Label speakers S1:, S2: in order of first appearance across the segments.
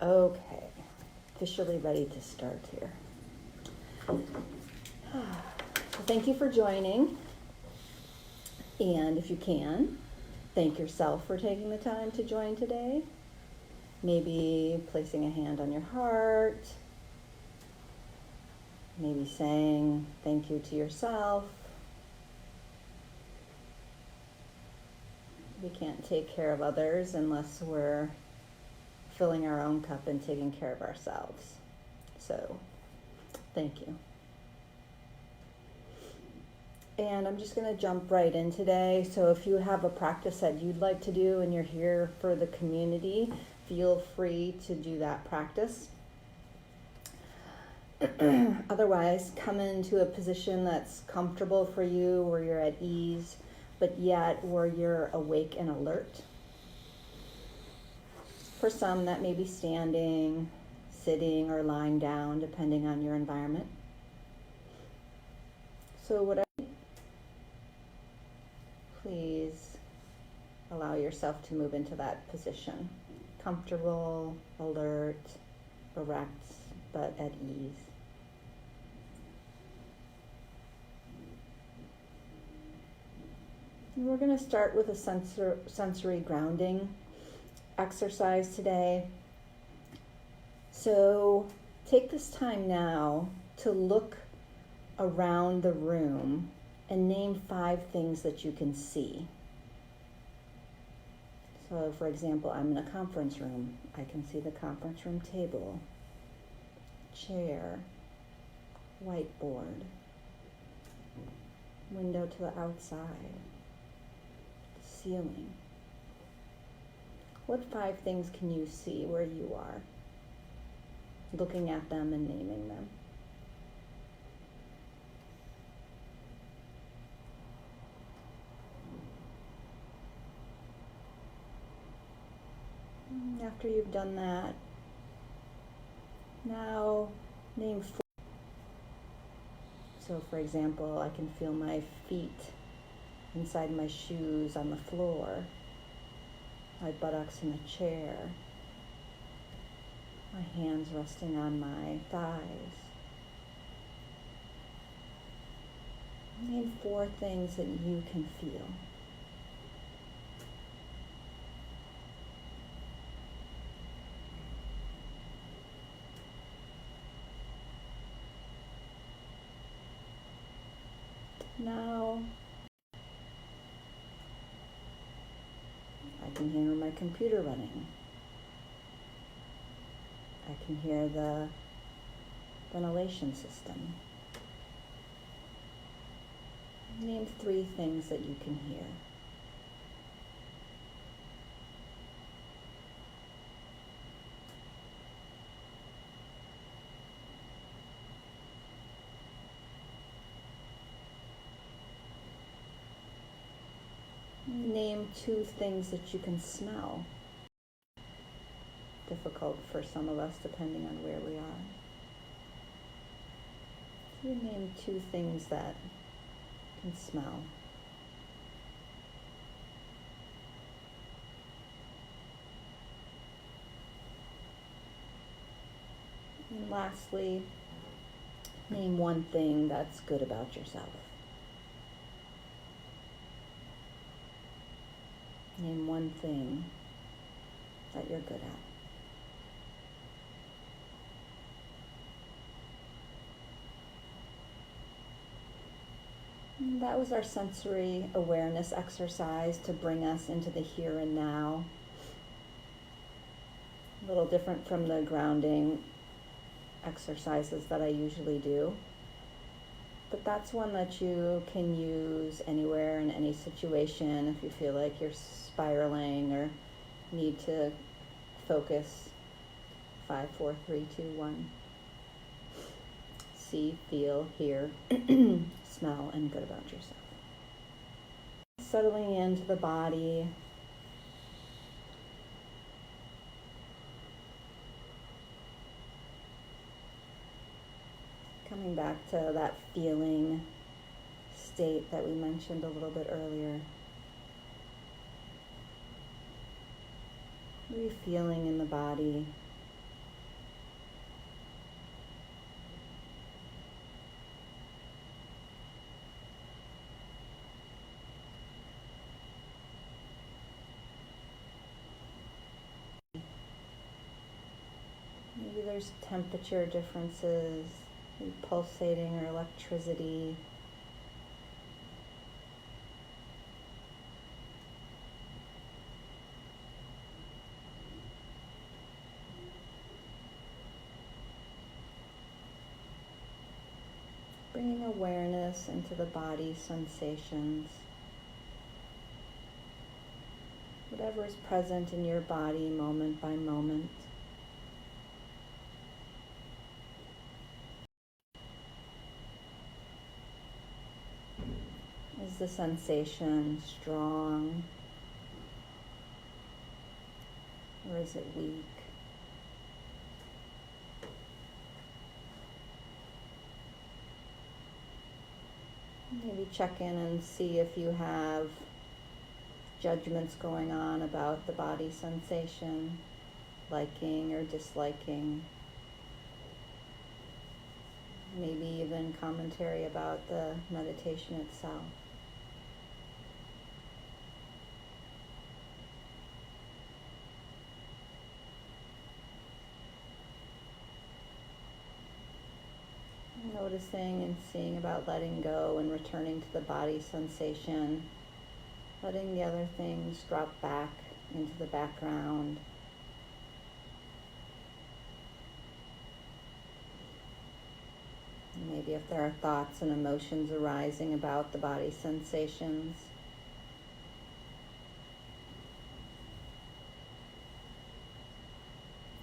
S1: Okay, officially ready to start here. So thank you for joining. And if you can, thank yourself for taking the time to join today. Maybe placing a hand on your heart. Maybe saying thank you to yourself. We can't take care of others unless we're filling our own cup and taking care of ourselves. So, thank you. And I'm just going to jump right in today. So if you have a practice that you'd like to do and you're here for the community, feel free to do that practice. Otherwise, come into a position that's comfortable for you, where you're at ease, but yet where you're awake and alert. For some, that may be standing, sitting, or lying down, depending on your environment. So please allow yourself to move into that position. Comfortable, alert, erect, but at ease. And we're going to start with a sensory grounding exercise today. So take this time now to look around the room and name 5 things that you can see. So for example, I'm in a conference room. I can see the conference room table, chair, whiteboard, window to the outside, ceiling. What 5 things can you see where you are? Looking at them and naming them. After you've done that, now name 4. So for example, I can feel my feet inside my shoes on the floor, my buttocks in a chair, my hands resting on my thighs. Name 4 things that you can feel. Now, I can hear my computer running. I can hear the ventilation system. Name 3 things that you can hear. Name 2 things that you can smell. Difficult for some of us depending on where we are. So name 2 things that you can smell. And lastly, name 1 thing that's good about yourself. Name 1 thing that you're good at. And that was our sensory awareness exercise to bring us into the here and now. A little different from the grounding exercises that I usually do. But that's one that you can use anywhere in any situation if you feel like you're spiraling or need to focus. 5, 4, 3, 2, 1. See, feel, hear, smell, and good about yourself. Settling into the body. Coming back to that feeling state that we mentioned a little bit earlier. What are you feeling in the body Maybe there's temperature differences, maybe pulsating or electricity. Bringing awareness into the body sensations. Whatever is present in your body moment by moment. Is the sensation strong, or is it weak? Maybe check in and see if you have judgments going on about the body sensation, liking or disliking. Maybe even commentary about the meditation itself. Noticing and seeing about letting go and returning to the body sensation, letting the other things drop back into the background. Maybe if there are thoughts and emotions arising about the body sensations,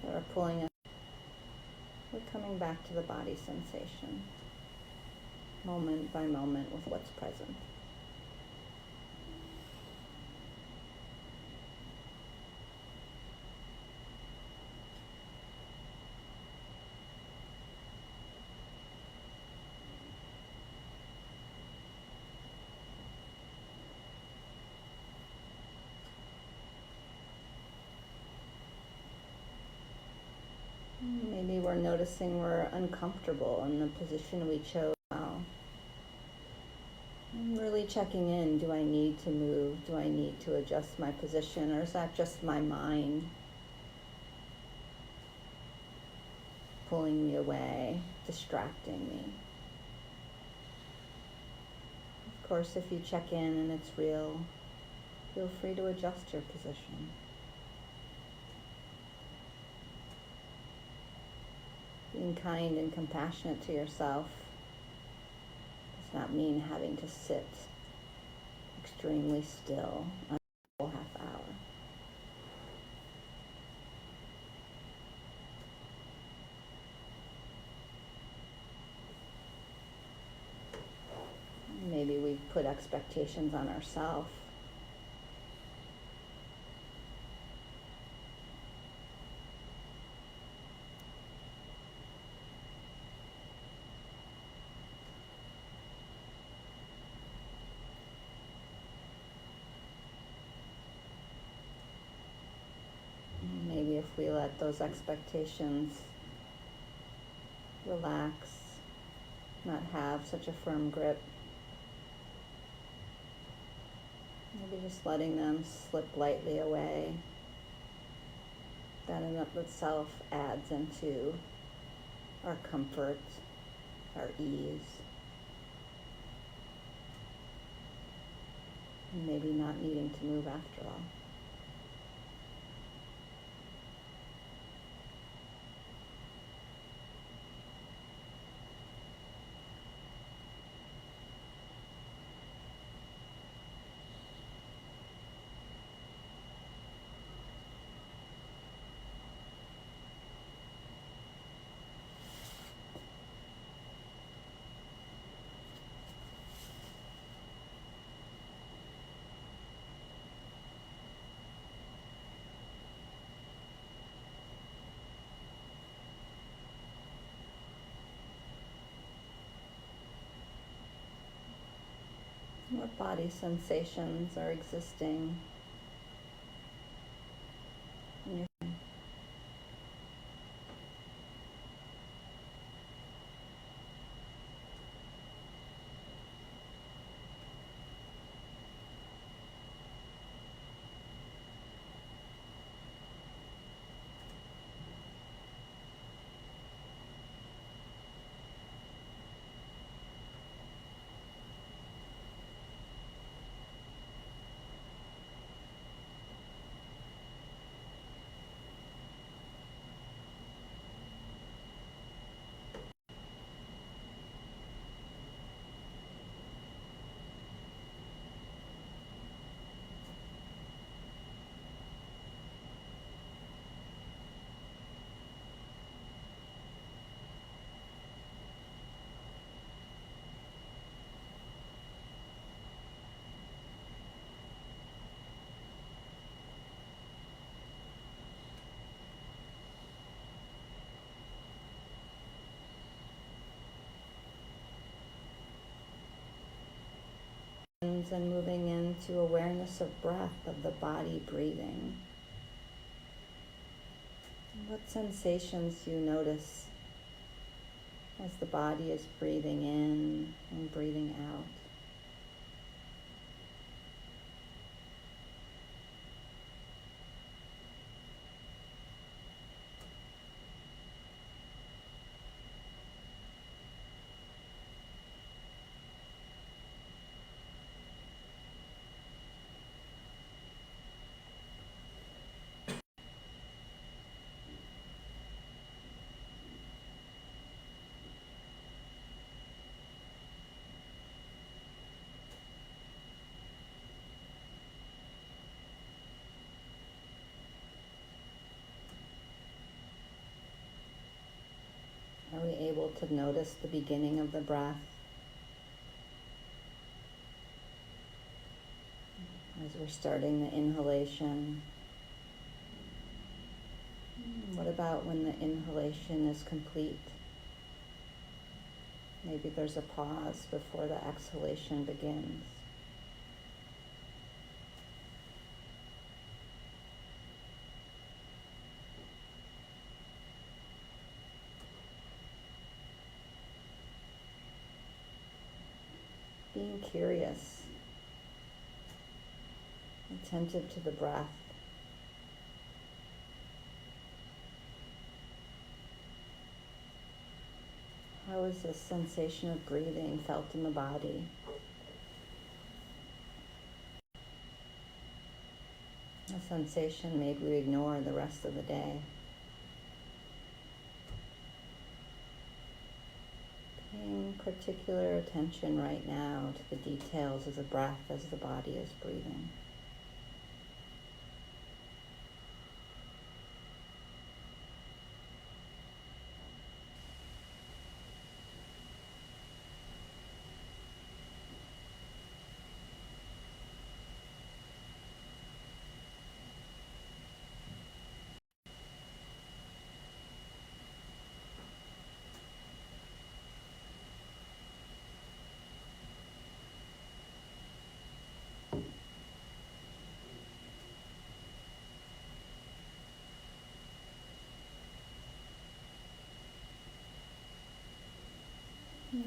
S1: that are pulling us, we're coming back to the body sensation, moment by moment with what's present. Maybe we're noticing we're uncomfortable in the position we chose now. I'm really checking in. Do I need to move? Do I need to adjust my position? Or is that just my mind pulling me away, distracting me? Of course, if you check in and it's real, feel free to adjust your position. Being kind and compassionate to yourself does not mean having to sit extremely still a whole half hour. Maybe we've put expectations on ourselves. Maybe if we let those expectations relax, not have such a firm grip, maybe just letting them slip lightly away, that in of itself adds into our comfort, our ease, and maybe not needing to move after all. What body sensations are existing in your mind? sensations and moving into awareness of breath, of the body breathing. What sensations do you notice as the body is breathing in and breathing out? Are we able to notice the beginning of the breath as we're starting the inhalation? What about when the inhalation is complete? Maybe there's a pause before the exhalation begins. Being curious, attentive to the breath. How is the sensation of breathing felt in the body? A sensation maybe we ignore the rest of the day. Paying particular attention right now to the details of the breath as the body is breathing.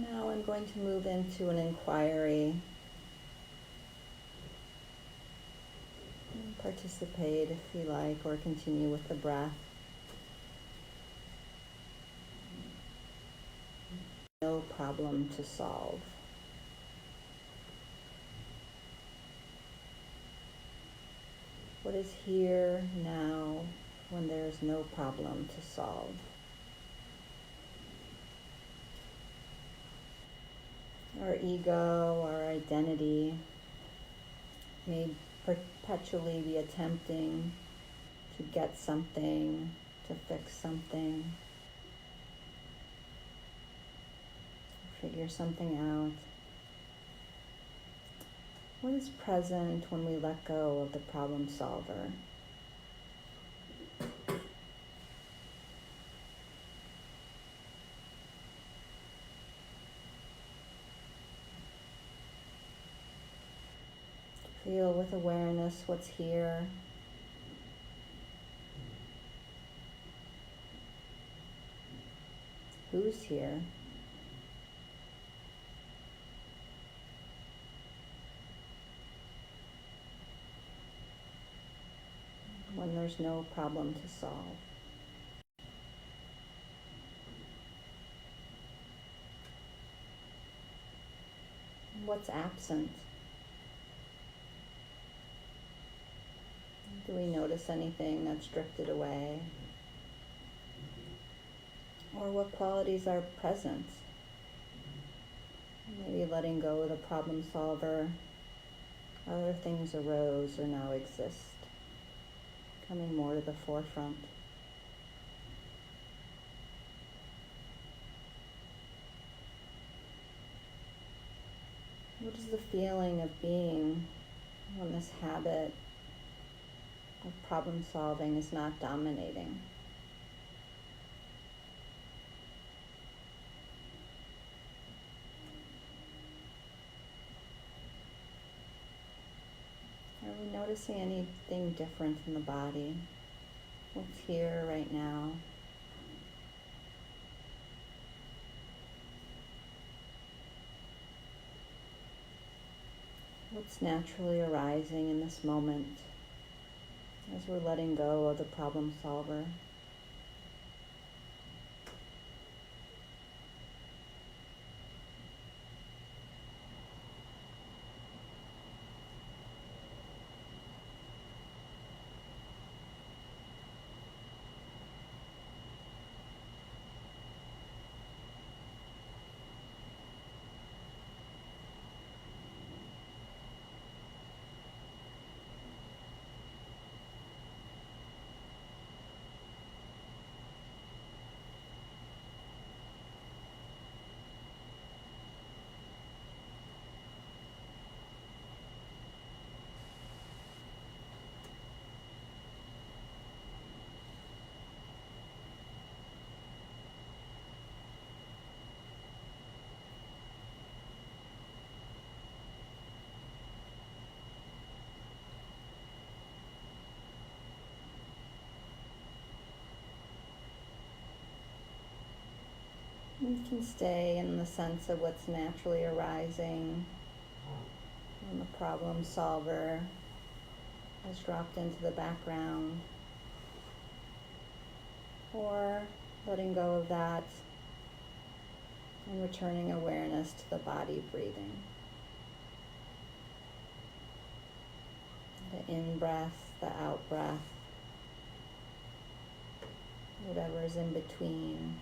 S1: Now I'm going to move into an inquiry. Participate if you like, or continue with the breath. No problem to solve. What is here now when there is no problem to solve? Our ego, our identity may perpetually be attempting to get something, to fix something, figure something out. What is present when we let go of the problem solver? Feel with awareness what's here. Who's here? When there's no problem to solve. What's absent? Do we notice anything that's drifted away? Or what qualities are present? Maybe letting go of the problem solver. Other things arose or now exist, coming more to the forefront. What is the feeling of being when this habit of problem solving is not dominating? noticing anything different in the body. What's here right now? What's naturally arising in this moment as we're letting go of the problem solver? You can stay in the sense of what's naturally arising when the problem solver has dropped into the background, or letting go of that and returning awareness to the body breathing. The in-breath, the out-breath, whatever is in between.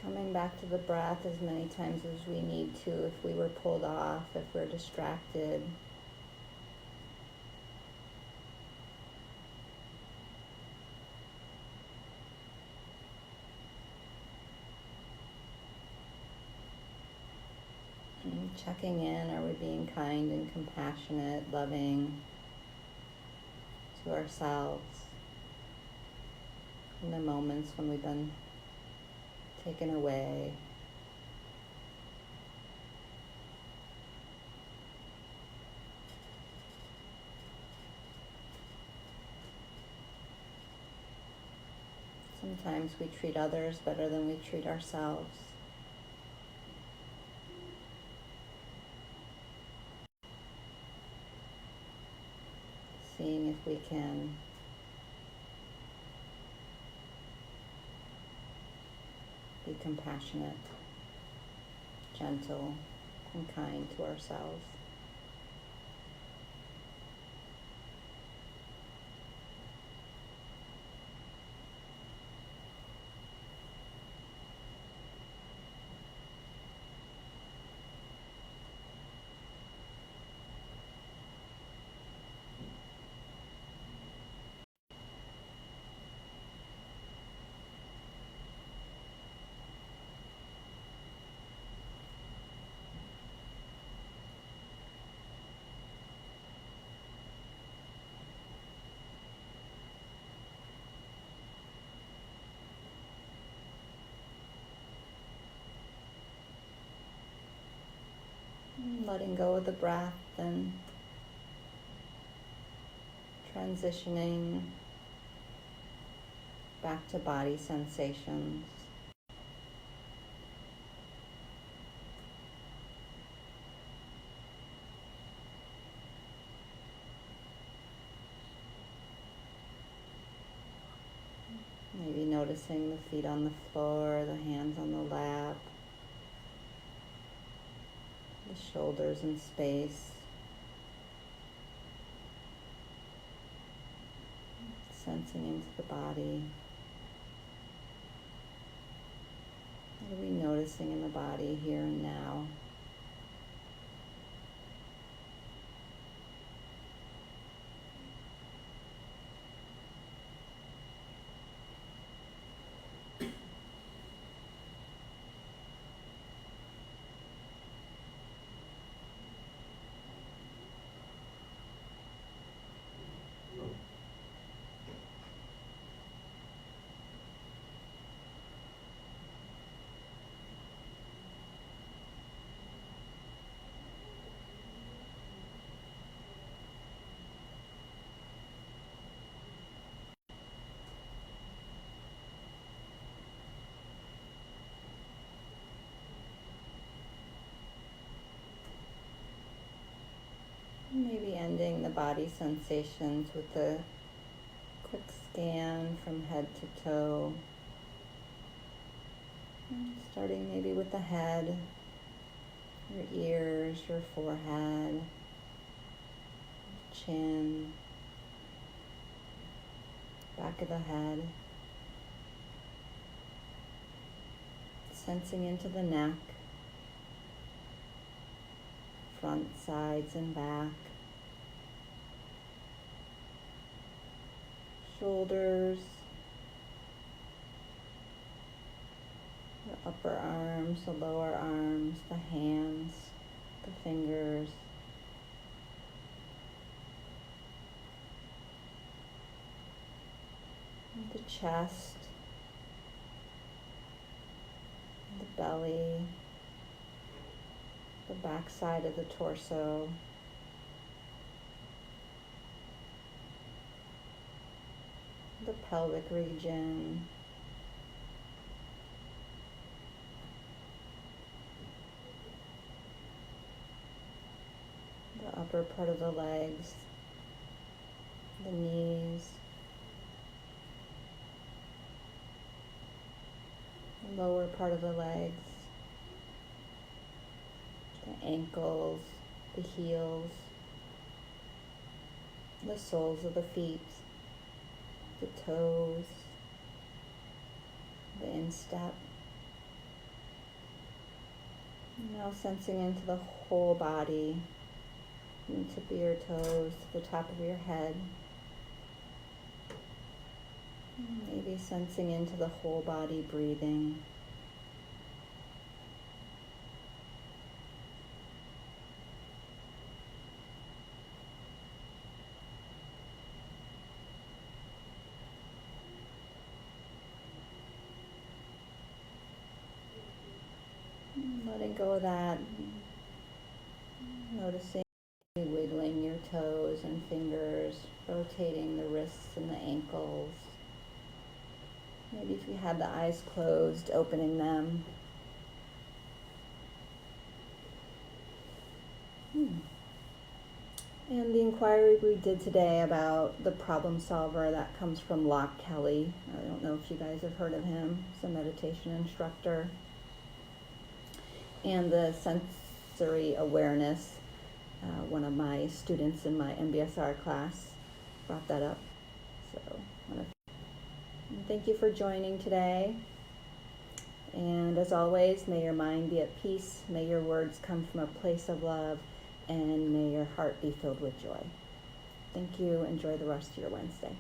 S1: Coming back to the breath as many times as we need to if we were pulled off, if we're distracted. And checking in, are we being kind and compassionate, loving to ourselves in the moments when we've been taken away. Sometimes we treat others better than we treat ourselves. Seeing if we can be compassionate, gentle, and kind to ourselves. Letting go of the breath and transitioning back to body sensations. Maybe noticing the feet on the floor, the hands on the lap, the shoulders in space. Sensing into the body. What are we noticing in the body here and now? body sensations with a quick scan from head to toe. Starting maybe with the head, your ears, your forehead, chin, back of the head. Sensing into the neck, front, sides, and back. Shoulders, the upper arms, the lower arms, the hands, the fingers. The chest, the belly, the back side of the torso, the pelvic region, the upper part of the legs, the knees, the lower part of the legs, the ankles, the heels, the soles of the feet, the toes, the instep. Now sensing into the whole body, from the tip of your toes to the top of your head. Maybe sensing into the whole body breathing. Letting go of that. Noticing wiggling your toes and fingers, rotating the wrists and the ankles. Maybe if you had the eyes closed, opening them. And the inquiry we did today about the problem solver, that comes from Loch Kelly. I don't know if you guys have heard of him. He's a meditation instructor. And the sensory awareness, one of my students in my MBSR class brought that up. So thank you for joining today. And as always, may your mind be at peace, may your words come from a place of love, and may your heart be filled with joy. Thank you. Enjoy the rest of your Wednesday.